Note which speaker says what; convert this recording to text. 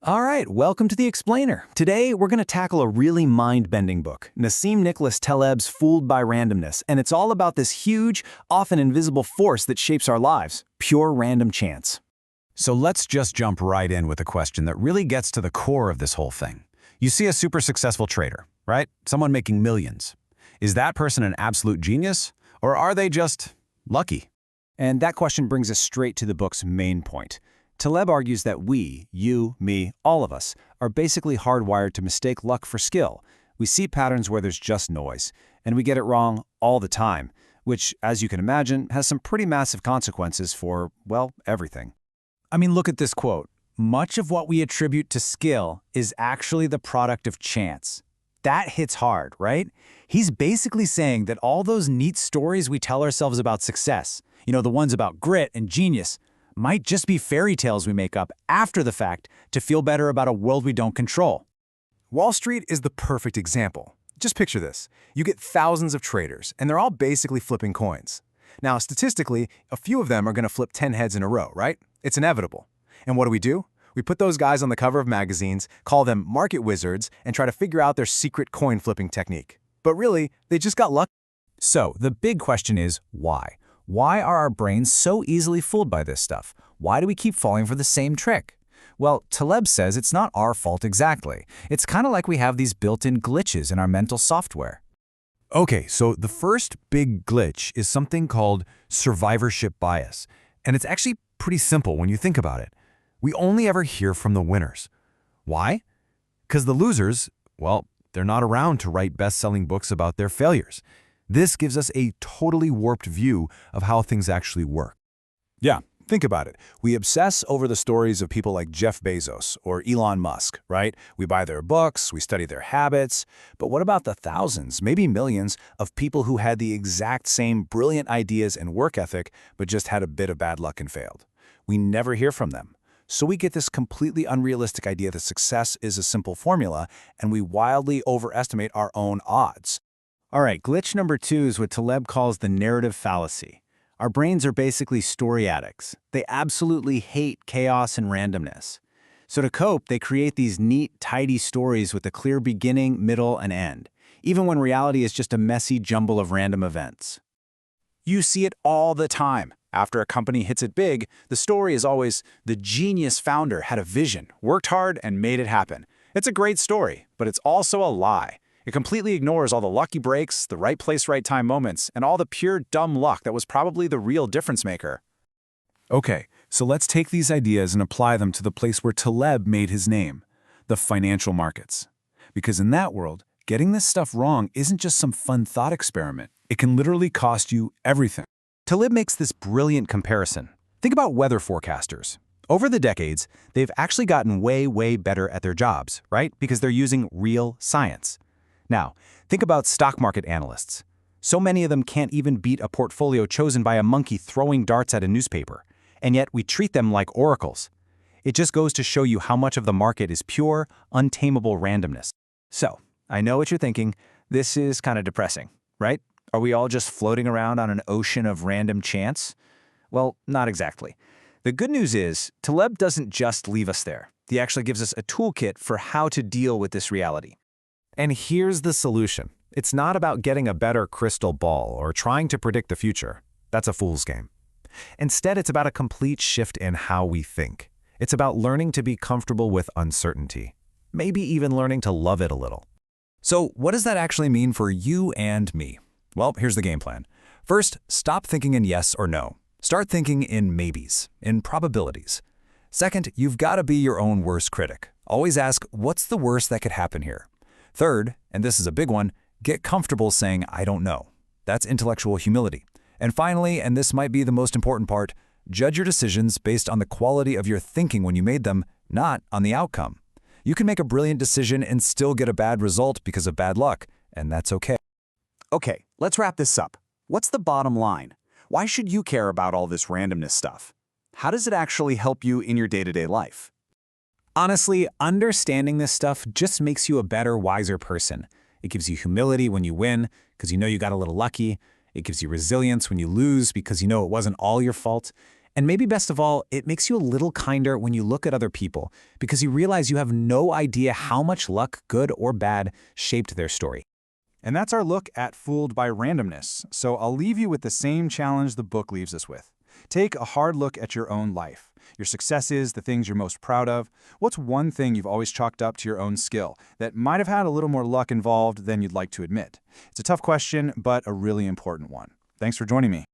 Speaker 1: All right, welcome to The Explainer. Today, we're going to tackle a really mind-bending book, Nassim Nicholas Taleb's Fooled by Randomness, and it's all about this huge, often invisible force that shapes our lives, pure random chance.
Speaker 2: So let's just jump right in with a question that really gets to the core of this whole thing. You see a super successful trader, right? Someone making millions. Is that person an absolute genius, or are they just lucky?
Speaker 1: And that question brings us straight to the book's main point. Taleb argues that we, you, me, all of us, are basically hardwired to mistake luck for skill. We see patterns where there's just noise, and we get it wrong all the time, which, as you can imagine, has some pretty massive consequences for, well, everything. I mean, look at this quote. Much of what we attribute to skill is actually the product of chance. That hits hard, right? He's basically saying that all those neat stories we tell ourselves about success, the ones about grit and genius, might just be fairy tales we make up after the fact to feel better about a world we don't control.
Speaker 3: Wall Street is the perfect example. Just picture this. You get thousands of traders, and they're all basically flipping coins. Now, statistically, a few of them are going to flip 10 heads in a row, right? It's inevitable. And what do? We put those guys on the cover of magazines, call them market wizards, and try to figure out their secret coin flipping technique. But really, they just got lucky.
Speaker 1: So, the big question is, why? Why are our brains so easily fooled by this stuff? Why do we keep falling for the same trick? Well, Taleb says it's not our fault exactly. It's kind of like we have these built-in glitches in our mental software.
Speaker 2: Okay, so the first big glitch is something called survivorship bias. And it's actually pretty simple when you think about it. We only ever hear from the winners. Why? Because the losers, well, they're not around to write best-selling books about their failures. This gives us a totally warped view of how things actually work.
Speaker 3: Yeah, think about it. We obsess over the stories of people like Jeff Bezos or Elon Musk, right? We buy their books, we study their habits. But what about the thousands, maybe millions, of people who had the exact same brilliant ideas and work ethic, but just had a bit of bad luck and failed? We never hear from them. So we get this completely unrealistic idea that success is a simple formula, and we wildly overestimate our own odds.
Speaker 1: All right, glitch number 2 is what Taleb calls the narrative fallacy. Our brains are basically story addicts. They absolutely hate chaos and randomness. So to cope, they create these neat, tidy stories with a clear beginning, middle, and end, even when reality is just a messy jumble of random events. You see it all the time. After a company hits it big, the story is always the genius founder had a vision, worked hard, and made it happen. It's a great story, but it's also a lie. It completely ignores all the lucky breaks, the right place, right time moments, and all the pure dumb luck that was probably the real difference maker.
Speaker 3: Okay, so let's take these ideas and apply them to the place where Taleb made his name, the financial markets. Because in that world, getting this stuff wrong isn't just some fun thought experiment. It can literally cost you everything.
Speaker 1: Taleb makes this brilliant comparison. Think about weather forecasters. Over the decades, they've actually gotten way better at their jobs, right? Because they're using real science. Now, think about stock market analysts. So many of them can't even beat a portfolio chosen by a monkey throwing darts at a newspaper, and yet we treat them like oracles. It just goes to show you how much of the market is pure, untamable randomness. So, I know what you're thinking. This is kind of depressing, right? Are we all just floating around on an ocean of random chance? Well, not exactly. The good news is, Taleb doesn't just leave us there. He actually gives us a toolkit for how to deal with this reality.
Speaker 2: And here's the solution. It's not about getting a better crystal ball or trying to predict the future. That's a fool's game. Instead, it's about a complete shift in how we think. It's about learning to be comfortable with uncertainty, maybe even learning to love it a little. So what does that actually mean for you and me? Well, here's the game plan. First, stop thinking in yes or no. Start thinking in maybes, in probabilities. Second, you've got to be your own worst critic. Always ask, what's the worst that could happen here? Third, and this is a big one, get comfortable saying, I don't know. That's intellectual humility. And finally, and this might be the most important part, judge your decisions based on the quality of your thinking when you made them, not on the outcome. You can make a brilliant decision and still get a bad result because of bad luck, and that's okay.
Speaker 4: Okay, let's wrap this up. What's the bottom line? Why should you care about all this randomness stuff? How does it actually help you in your day-to-day life?
Speaker 1: Honestly, understanding this stuff just makes you a better, wiser person. It gives you humility when you win, because you know you got a little lucky. It gives you resilience when you lose, because you know it wasn't all your fault.
Speaker 2: And maybe best of all, it makes you a little kinder when you look at other people because you realize you have no idea how much luck, good or bad, shaped their story.
Speaker 3: And that's our look at Fooled by Randomness. So I'll leave you with the same challenge the book leaves us with. Take a hard look at your own life, your successes, the things you're most proud of. What's one thing you've always chalked up to your own skill that might have had a little more luck involved than you'd like to admit? It's a tough question, but a really important one. Thanks for joining me.